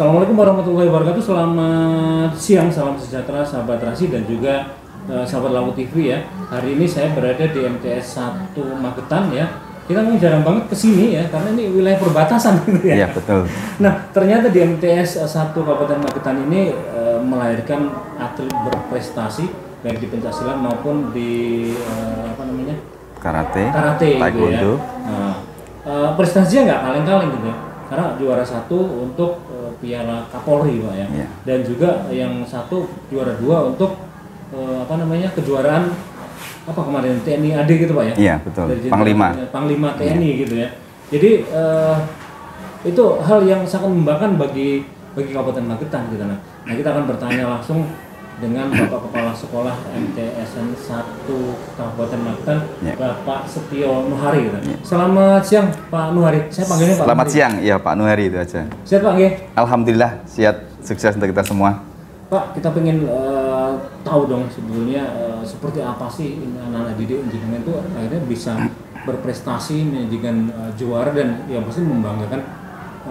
Assalamualaikum warahmatullahi wabarakatuh. Selamat siang, salam sejahtera sahabat Rasi dan juga sahabat Lawu TV ya. Hari ini saya berada di MTS 1 Magetan ya. Kita memang jarang banget kesini ya, karena ini wilayah perbatasan gitu ya. Iya, betul. Nah, ternyata di MTS 1 Kabupaten Magetan ini melahirkan atlet berprestasi baik di pencaksilat maupun di Karate, gitu ya. taekwondo. Nah, prestasinya nggak kaleng-kaleng gitu ya. Karena juara 1 untuk Piala Kapolri Pak ya. Yeah. Dan juga yang satu juara 2 untuk kejuaraan apa kemarin TNI AD gitu Pak ya. Iya, betul. Dari Panglima TNI gitu ya. Jadi itu hal yang sangat membanggakan bagi Kabupaten Magetan gitu. Nah, kita akan bertanya langsung dengan Bapak Kepala Sekolah MTSN 1 Kabupaten Magetan, yeah. Bapak Setio Nuhari gitu. Yeah. Selamat siang Pak Nuhari. Saya panggilnya Pak Selamat Nuhari. Siang, iya Pak Nuhari itu aja. Sehat Pak nggih? Alhamdulillah, sehat, sukses untuk kita semua. Pak, kita pengen tahu dong sebetulnya seperti apa sih anak-anak didik jenengan itu akhirnya bisa berprestasi menjadikan juara dan yang pasti membanggakan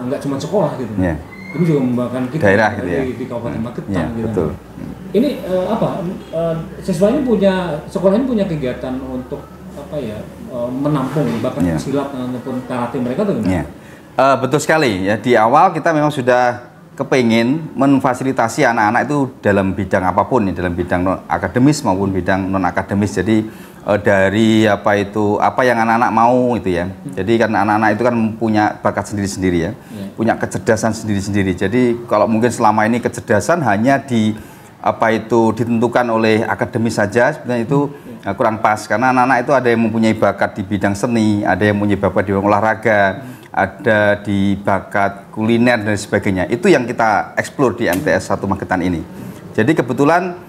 nggak cuma sekolah gitu. Yeah. Ini juga membanggakan kita daerah gitu ya. Di Kabupaten Magetan Yeah, gitu. Betul. Ini siswa ini sekolah ini punya kegiatan untuk menampung bakat silat ataupun karate mereka tuh gimana? Betul sekali ya, di awal kita memang sudah kepingin memfasilitasi anak-anak itu dalam bidang apapun ya, dalam bidang non akademis maupun bidang non akademis. Jadi dari apa yang anak-anak mau itu ya. Jadi kan anak-anak itu kan punya bakat sendiri-sendiri ya, punya kecerdasan sendiri-sendiri. Jadi kalau mungkin selama ini kecerdasan hanya ditentukan oleh akademis saja, sebenarnya itu kurang pas, karena anak-anak itu ada yang mempunyai bakat di bidang seni, ada yang mempunyai bakat di bidang olahraga, ada di bakat kuliner dan sebagainya. Itu yang kita eksplor di MTS 1 Magetan ini. Jadi kebetulan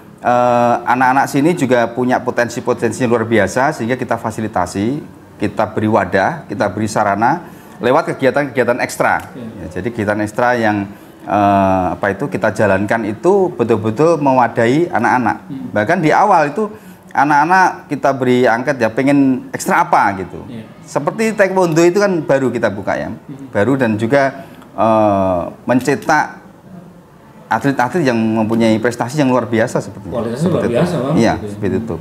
anak-anak sini juga punya potensi-potensi luar biasa, sehingga kita fasilitasi, kita beri wadah, kita beri sarana lewat kegiatan-kegiatan ekstra. Ya, jadi kegiatan ekstra yang kita jalankan itu betul-betul mewadahi anak-anak. Bahkan di awal itu anak-anak kita beri angket ya, pengen ekstra apa gitu. Seperti taekwondo itu kan baru kita buka ya, baru, dan juga mencetak atlet-atlet yang mempunyai prestasi yang luar biasa seperti itu. Iya, seperti itu.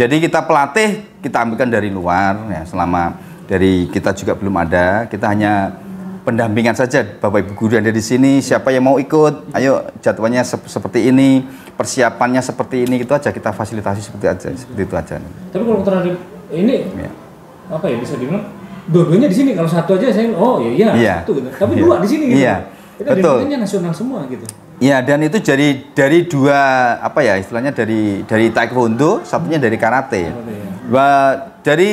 Jadi kita pelatih, kita ambilkan dari luar ya, selama dari kita juga belum ada, kita hanya pendampingan saja. Bapak Ibu guru yang ada di sini, siapa yang mau ikut, ayo jadwalnya seperti ini, persiapannya seperti ini, gitu aja, kita fasilitasi seperti itu aja. Tapi kalau terhadap ini bisa dibilang dua-duanya di sini. Kalau satu aja saya satu gitu. Tapi dua di sini gitu. Iya. Itu dinamikanya nasional semua gitu. Iya, dan itu dari dua istilahnya dari taekwondo, satunya dari karate. Dari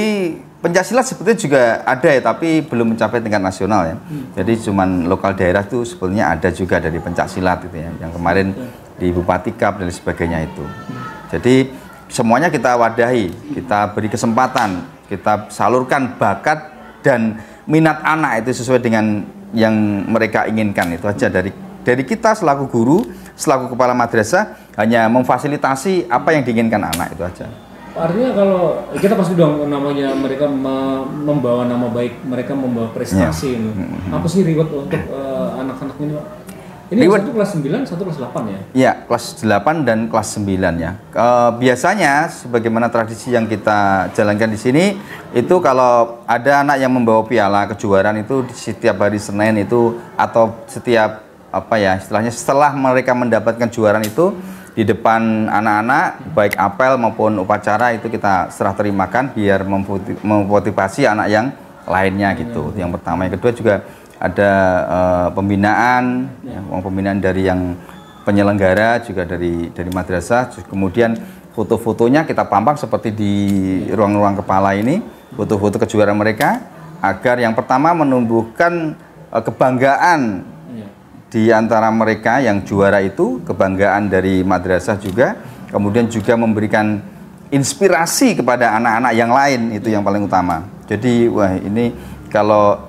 pencaksilat sebetulnya juga ada ya, tapi belum mencapai tingkat nasional ya. Jadi cuman lokal daerah tuh sebetulnya ada juga dari pencaksilat itu ya, yang kemarin di Bupati Cup dan sebagainya itu. Jadi semuanya kita wadahi, kita beri kesempatan, kita salurkan bakat dan minat anak itu sesuai dengan yang mereka inginkan. Itu aja dari kita selaku guru, selaku kepala madrasah, hanya memfasilitasi apa yang diinginkan anak, itu aja. Artinya kalau kita pasti dong namanya mereka membawa nama baik, mereka membawa prestasi. Apa sih reward untuk anak-anak ini Pak? Ini satu kelas 9, satu kelas 8 ya? Iya, kelas 8 dan kelas 9 ya. Biasanya sebagaimana tradisi yang kita jalankan di sini, itu kalau ada anak yang membawa piala kejuaraan itu setiap hari Senin itu, atau setiap istilahnya setelah mereka mendapatkan kejuaraan itu, di depan anak-anak, baik apel maupun upacara, itu kita serah terimakan biar memotivasi anak yang lainnya gitu. Yang pertama. Yang kedua juga ada pembinaan, pembinaan dari yang penyelenggara, juga dari madrasah. Kemudian foto-fotonya kita pampang seperti di ruang-ruang kepala ini, foto-foto kejuaraan mereka, agar yang pertama menumbuhkan kebanggaan di antara mereka yang juara itu, kebanggaan dari madrasah juga, kemudian juga memberikan inspirasi kepada anak-anak yang lain, itu yang paling utama. Jadi ini kalau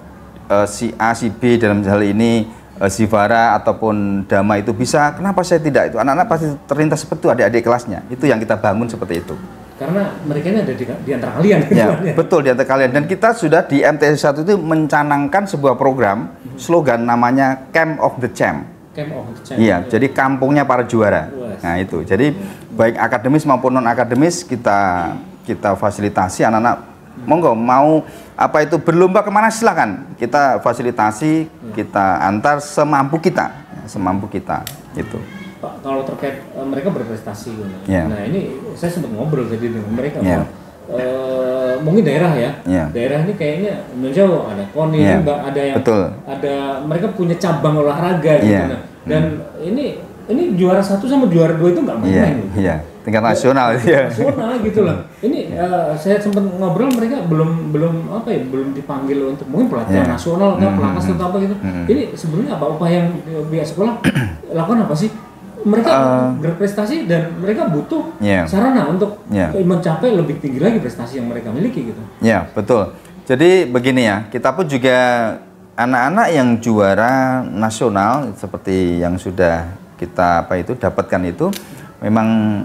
si A, si B dalam hal ini Zivara ataupun Dama itu bisa, kenapa saya tidak? Itu anak-anak pasti terlintas seperti itu, adik-adik kelasnya. Itu yang kita bangun seperti itu. Karena mereka ini ada di antara kalian. Ya, betul, di antara kalian. Dan kita sudah di MTS 1 itu mencanangkan sebuah program, slogan namanya Camp of the Champ. Camp of the Champ. Iya, jadi kampungnya para juara. Nah itu, jadi baik akademis maupun non akademis kita fasilitasi anak-anak. Monggo mau apa itu berlomba kemana silahkan, kita fasilitasi, kita antar semampu kita itu. Pak, kalau terkait mereka berprestasi, Yeah. nah ini saya sempat ngobrol tadi dengan mereka. Yeah. Mungkin daerah ya, Yeah. daerah ini kayaknya menjauh, ada KONI, Yeah. ada yang Betul. ada mereka punya cabang olahraga gitu. Yeah. Nah, dan ini juara 1 sama juara 2 itu nggak main-main. Iya, tingkat nasional ya. Nasional gitu loh. Ini saya sempat ngobrol, mereka belum dipanggil untuk mungkin pelatihan nasional atau pelatnas atau apa gitu. Ini sebenarnya apa upaya yang pihak sekolah lakukan apa sih? Mereka berprestasi dan mereka butuh sarana untuk mencapai lebih tinggi lagi prestasi yang mereka miliki gitu. Ya, betul. Jadi begini ya, kita pun juga anak-anak yang juara nasional seperti yang sudah kita dapatkan itu memang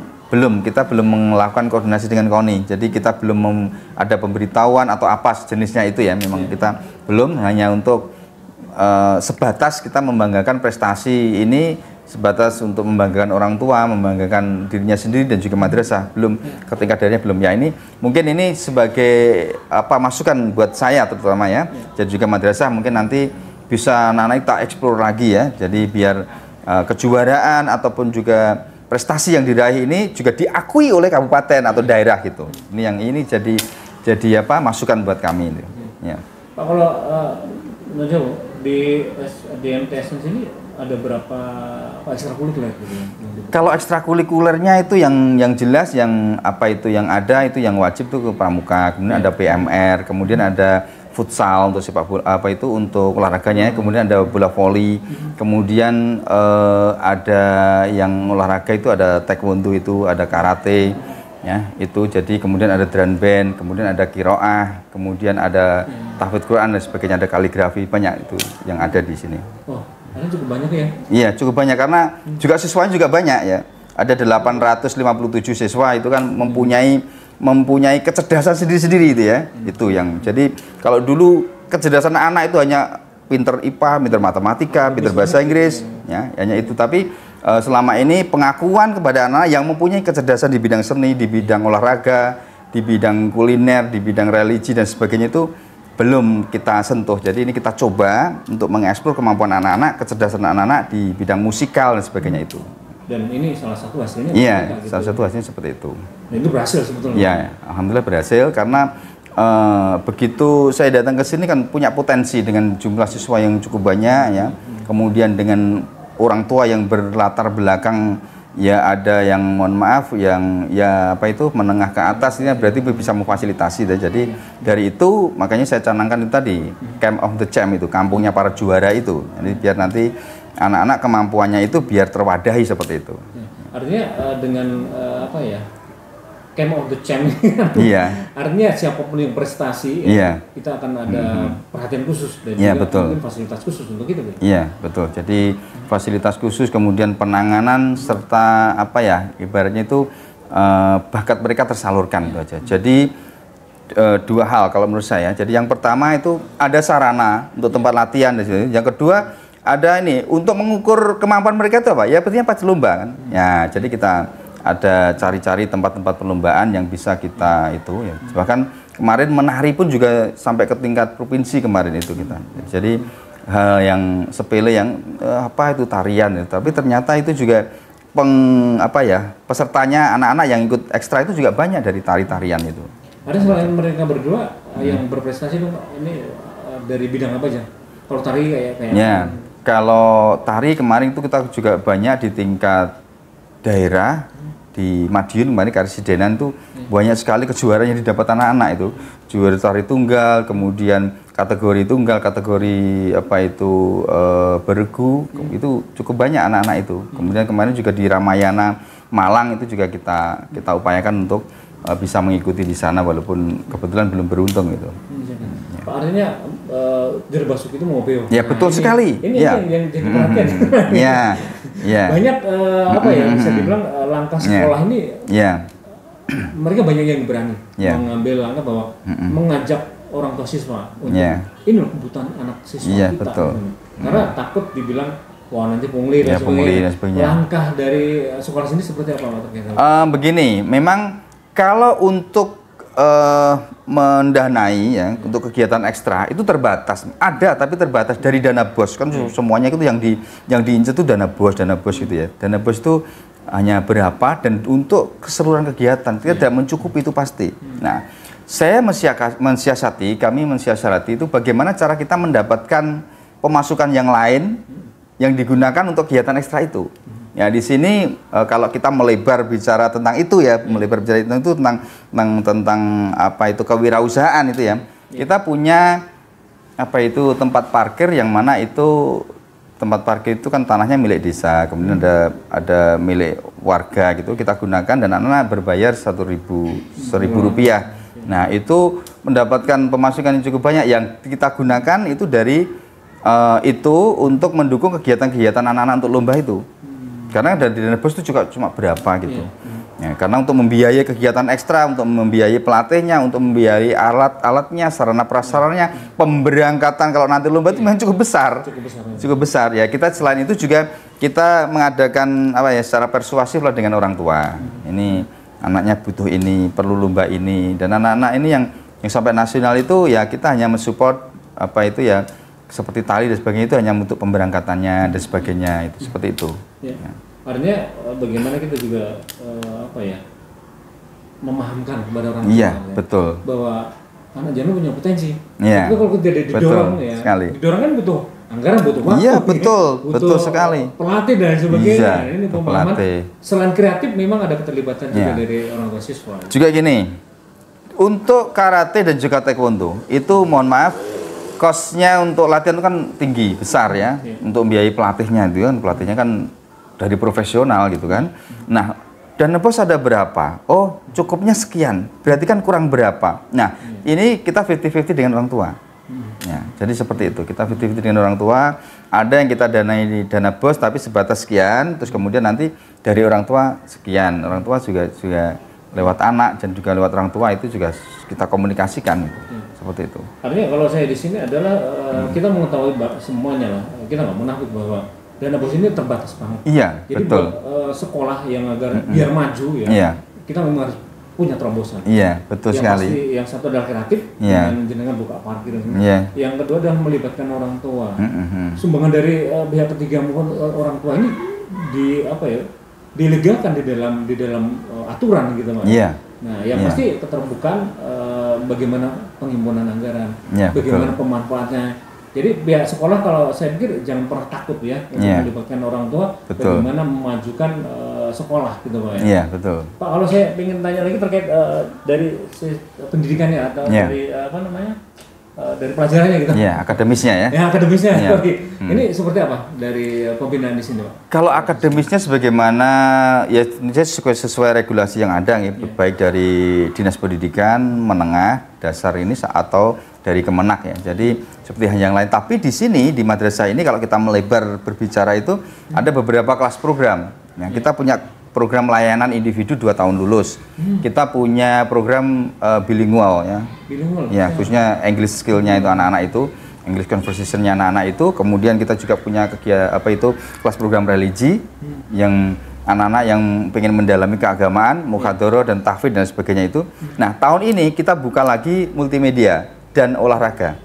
kita belum melakukan koordinasi dengan KONI. Jadi kita belum ada pemberitahuan atau apa sejenisnya itu ya. Memang kita belum, hanya untuk sebatas kita membanggakan prestasi ini, sebatas untuk membanggakan orang tua, membanggakan dirinya sendiri dan juga madrasah. Belum, ketika darinya belum. Ya ini mungkin ini sebagai masukan buat saya terutama ya. Dan juga madrasah mungkin nanti bisa anak-anak kita eksplor lagi ya. Jadi biar kejuaraan ataupun juga prestasi yang diraih ini juga diakui oleh kabupaten atau daerah gitu. Ini jadi masukan buat kami itu. Ya. Pak, kalau di MTS sini ada berapa ekstrakurikuler gitu? Kalau ekstrakurikulernya itu yang jelas yang yang ada itu yang wajib tuh ke pramuka, kemudian ada PMR, kemudian ada futsal untuk sepak bola untuk olahraganya, kemudian ada bola voli, kemudian ada yang olahraga itu ada taekwondo, itu ada karate ya, itu jadi kemudian ada drum band, kemudian ada qiraah, kemudian ada tahfidz Quran dan sebagainya, ada kaligrafi, banyak itu yang ada di sini. Oh, ini cukup banyak ya? Iya, cukup banyak karena juga siswanya juga banyak ya. Ada 857 siswa itu kan mempunyai kecerdasan sendiri-sendiri itu ya. Itu yang jadi kalau dulu kecerdasan anak itu hanya pinter IPA, pinter matematika, pinter bahasa Inggris ya, hanya itu. Tapi selama ini pengakuan kepada anak yang mempunyai kecerdasan di bidang seni, di bidang olahraga, di bidang kuliner, di bidang religi dan sebagainya itu belum kita sentuh. Jadi ini kita coba untuk mengeksplor kemampuan anak-anak, kecerdasan anak-anak di bidang musikal dan sebagainya itu. Dan ini salah satu hasilnya. Iya, gitu. salah satu hasilnya seperti itu. Dan itu berhasil sebetulnya. Iya, alhamdulillah berhasil karena begitu saya datang ke sini kan punya potensi dengan jumlah siswa yang cukup banyak ya. Kemudian dengan orang tua yang berlatar belakang ya, ada yang mohon maaf yang menengah ke atas, ini berarti bisa memfasilitasi. Jadi dari itu makanya saya canangkan itu tadi Camp of the Champ itu, kampungnya para juara itu. Jadi biar nanti anak-anak kemampuannya itu biar terwadahi seperti itu. Artinya dengan Camp of the Champ iya. Artinya siapapun yang prestasi iya. kita akan ada perhatian khusus dan iya, juga betul. mungkin fasilitas khusus untuk itu. Iya, betul. Jadi fasilitas khusus, kemudian penanganan serta ibaratnya itu bakat mereka tersalurkan itu aja. Jadi dua hal kalau menurut saya. Jadi yang pertama itu ada sarana untuk tempat latihan dan sebagainya. Yang kedua ada ini untuk mengukur kemampuan mereka itu apa? Ya pentingnya pas lomba kan. Ya, jadi kita ada cari-cari tempat-tempat perlombaan yang bisa kita itu ya. Bahkan kemarin menari pun juga sampai ke tingkat provinsi kemarin itu kita. Jadi hal yang sepele yang itu tarian ya. Tapi ternyata itu juga pesertanya anak-anak yang ikut ekstra itu juga banyak dari tari-tarian itu. Ada selain mereka berdua yang berprestasi itu ini dari bidang apa aja? Kalau tari kayak ya, kalau tari kemarin itu kita juga banyak di tingkat daerah. Di Madiun kemarin Karesidenan itu banyak sekali kejuaraan yang didapat anak-anak itu, juara tari tunggal, kemudian kategori tunggal, kategori beregu, itu cukup banyak anak-anak itu. Kemudian kemarin juga di Ramayana Malang itu juga kita upayakan untuk bisa mengikuti di sana walaupun kebetulan belum beruntung gitu. Pak, artinya Jerbasuk itu mau beo. Ya, betul sekali. Ini ya. yang jadi perhatian. Ya. Ya. Banyak bisa dibilang langkah sekolah ini mereka banyak yang berani mengambil langkah bahwa mengajak orang tua siswa untuk ini loh kebutuhan anak siswa kita. Betul. Karena takut dibilang wah nanti pungli dan sebagainya. Langkah dari sekolah sini seperti apa Pak? Begini, memang kalau untuk mendanai ya untuk kegiatan ekstra itu terbatas, ada tapi terbatas dari dana BOS kan semuanya itu yang diincar itu dana BOS gitu ya. Dana BOS itu hanya berapa dan untuk keseluruhan kegiatan tidak mencukupi itu pasti. Nah, saya kami mensiasati itu bagaimana cara kita mendapatkan pemasukan yang lain yang digunakan untuk kegiatan ekstra itu. Ya di sini kalau kita melebar bicara tentang itu ya, tentang apa itu kewirausahaan itu ya. Kita punya apa itu tempat parkir yang mana itu tempat parkir itu kan tanahnya milik desa, kemudian ada milik warga gitu. Kita gunakan dan anak-anak berbayar Rp1.000 rupiah. Nah, itu mendapatkan pemasukan yang cukup banyak yang kita gunakan itu dari itu untuk mendukung kegiatan-kegiatan anak-anak untuk lomba itu. Karena dari dana BOS itu juga cuma berapa gitu. Ya, karena untuk membiayai kegiatan ekstra, untuk membiayai pelatihnya, untuk membiayai alat-alatnya, sarana prasarannya, pemberangkatan kalau nanti lomba itu memang cukup besar. Cukup besar ya. Kita selain itu juga kita mengadakan apa ya secara persuasif lah dengan orang tua. Ini anaknya butuh ini, perlu lomba ini, dan anak-anak ini yang sampai nasional itu ya kita hanya mensupport apa itu ya seperti tali dan sebagainya itu hanya untuk pemberangkatannya dan sebagainya itu seperti itu. Ya. Artinya bagaimana kita juga apa ya memahamkan kepada orang tua betul. Bahwa anak Jamil punya potensi. Tapi kalau tidak didorong ya, didorong kan butuh anggaran, butuh waktu. Iya betul, betul sekali. Pelatih dan sebagainya. Ini pemahaman. Selain kreatif memang ada keterlibatan juga dari orang tua siswa. Juga gini, untuk karate dan juga taekwondo itu mohon maaf kosnya untuk latihan itu kan tinggi besar ya. Untuk membiayai pelatihnya itu kan pelatihnya kan dari profesional gitu kan. Nah, dana BOS ada berapa? Oh, cukupnya sekian. Berarti kan kurang berapa? Nah, ini kita 50-50 dengan orang tua. Ya, jadi seperti itu. Kita 50-50 dengan orang tua. Ada yang kita danai di dana BOS tapi sebatas sekian. Terus kemudian nanti dari orang tua sekian. Orang tua juga lewat anak dan juga lewat orang tua itu juga kita komunikasikan. Seperti itu. Artinya kalau saya di sini adalah kita mengetahui semuanya lah. Kita nggak munafik bahwa dana BOS ini terbatas banget. Iya, jadi betul. Buat sekolah yang agar biar maju ya, kita memang harus punya terobosan. Iya, betul yang sekali. Pasti, yang satu adalah kreatif, dengan jenengan buka parkir. Yang kedua adalah melibatkan orang tua. Sumbangan dari pihak ketiga maupun orang tua ini dilegalkan di dalam aturan gitu, Mas. Iya. Nah, yang pasti keterbukaan bagaimana penghimpunan anggaran, bagaimana pemanfaatnya. Jadi pihak sekolah kalau saya pikir jangan pernah takut ya untuk melibatkan orang tua, bagaimana memajukan sekolah gitu Pak ya. Iya, betul. Pak, kalau saya ingin tanya lagi terkait dari pendidikannya atau dari apa namanya? Dari pelajarannya gitu. Iya, akademisnya ya. Ya, akademisnya. Ini seperti apa dari pembinaan di sini, Pak? Kalau akademisnya sebagaimana ya sesuai regulasi yang ada ya, baik dari Dinas Pendidikan Menengah, Dasar ini atau dari Kemenak ya. Jadi seperti yang lain. Tapi di sini di madrasah ini kalau kita melebar berbicara itu ada beberapa kelas program. Nah, kita punya program layanan individu 2 tahun lulus. Kita punya program bilingual ya. Bilingual. Ya, khususnya English skill-nya itu anak-anak itu, English conversation-nya anak-anak itu. Kemudian kita juga punya kelas program religi yang anak-anak yang pengen mendalami keagamaan, muhadharah dan tahfidz dan sebagainya itu. Nah, tahun ini kita buka lagi multimedia dan olahraga.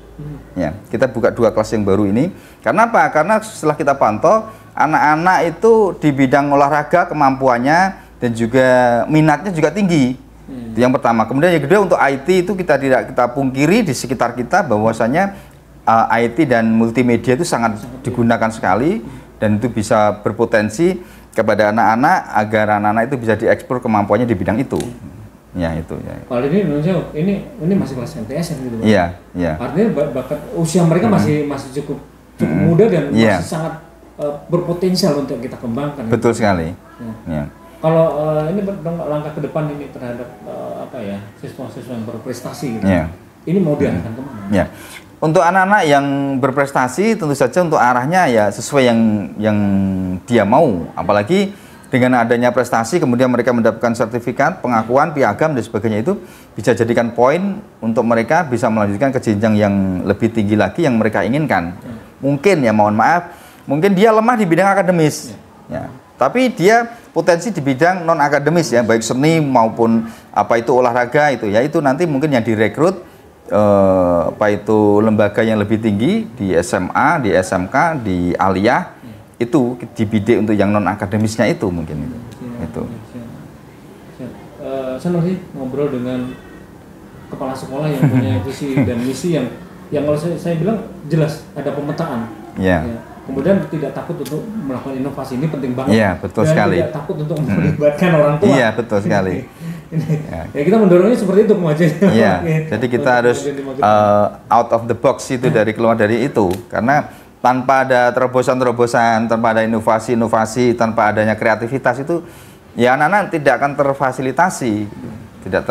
Ya, kita buka 2 kelas yang baru ini. Karena apa? Karena setelah kita pantau anak-anak itu di bidang olahraga kemampuannya dan juga minatnya juga tinggi. Itu yang pertama. Kemudian yang kedua untuk IT itu tidak kita pungkiri di sekitar kita bahwasanya IT dan multimedia itu sangat digunakan sekali dan itu bisa berpotensi kepada anak-anak agar anak-anak itu bisa diekspor kemampuannya di bidang itu. Ya itu ya. Kalau ini masih kelas MTS gitu Pak. Iya, iya. Artinya bakat usia mereka masih cukup muda dan masih sangat berpotensial untuk kita kembangkan. Betul sekali. Ya. Kalau ini langkah ke depan ini terhadap siswa-siswa yang berprestasi gitu. Ini mau diarahkan kemana? Ya. Untuk anak-anak yang berprestasi tentu saja untuk arahnya ya sesuai yang dia mau. Apalagi dengan adanya prestasi kemudian mereka mendapatkan sertifikat, pengakuan, piagam dan sebagainya itu bisa jadikan poin untuk mereka bisa melanjutkan ke jenjang yang lebih tinggi lagi yang mereka inginkan. Mungkin ya mohon maaf mungkin dia lemah di bidang akademis, ya. Tapi dia potensi di bidang non akademis ya, baik seni maupun apa itu olahraga itu ya, itu nanti mungkin yang direkrut apa itu lembaga yang lebih tinggi di SMA, di SMK, di aliyah itu dibidik untuk yang non akademisnya itu mungkin itu. Itu. Senang sih ngobrol dengan kepala sekolah yang punya visi dan misi yang kalau saya bilang jelas ada pemetaan. Ya. Kemudian tidak takut untuk melakukan inovasi, ini penting banget. Iya, betul dan sekali. Tidak takut untuk melibatkan orang tua. Iya, betul sekali. Ya kita mendorongnya seperti itu kemajuan. Iya, jadi kita harus out of the box itu dari keluar dari itu, karena tanpa ada terobosan-terobosan, tanpa ada inovasi-inovasi, tanpa adanya kreativitas itu, ya anak-anak tidak akan terfasilitasi, tidak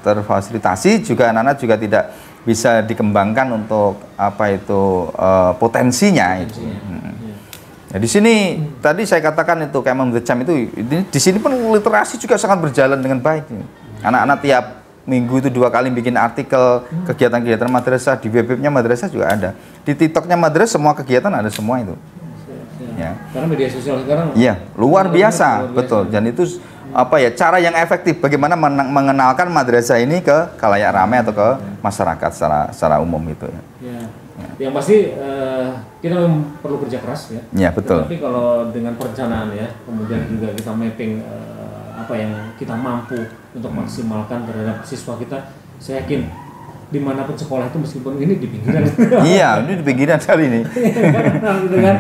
terfasilitasi juga anak-anak juga tidak bisa dikembangkan untuk apa itu potensinya itu. Nah, di sini tadi saya katakan itu Kemendecam itu di sini pun literasi juga sangat berjalan dengan baik. Anak-anak tiap minggu itu 2 kali bikin artikel kegiatan-kegiatan madrasah, di web-nya madrasah juga ada. Di TikToknya madrasah semua kegiatan ada semua itu. Ya. Karena media sosial sekarang luar biasa, betul. Dan itu apa ya, cara yang efektif bagaimana mengenalkan madrasah ini ke khalayak ramai atau ke masyarakat secara umum itu ya. Yang pasti kita perlu kerja keras ya. Ya, betul. Tapi kalau dengan perencanaan ya, kemudian juga kita mapping apa yang kita mampu untuk maksimalkan terhadap siswa kita, saya yakin dimanapun sekolah itu meskipun ini di pinggiran. Iya, ini di pinggiran kali ini. Gitu kan.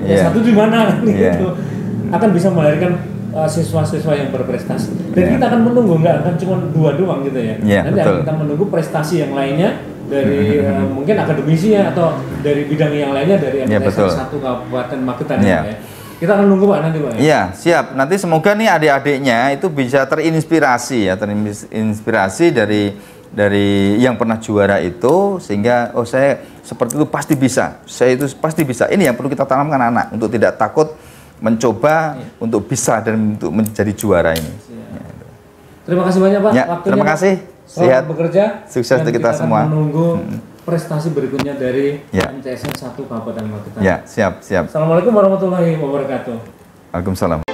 Satu di mana gitu. Akan bisa melahirkan siswa-siswa yang berprestasi. Dan kita akan menunggu, nggak akan cuma 2 doang gitu ya. Nanti akan kita menunggu prestasi yang lainnya dari mungkin akademisinya atau dari bidang yang lainnya dari MTS 1 Kabupaten Magetan ya. Kita akan nunggu Pak nanti Pak. Iya, siap. Nanti semoga nih adik-adiknya itu bisa terinspirasi ya, terinspirasi dari yang pernah juara itu, sehingga oh saya seperti itu pasti bisa. Saya itu pasti bisa. Ini yang perlu kita tanamkan anak untuk tidak takut mencoba untuk bisa dan untuk menjadi juara ini. Terima kasih banyak Pak. Ya, terima kasih. Sehat bekerja. Sukses untuk kita semua. Menunggu prestasi berikutnya dari MTSN 1 Kabupaten Magetan. Ya, siap. Assalamualaikum warahmatullahi wabarakatuh. Waalaikumsalam.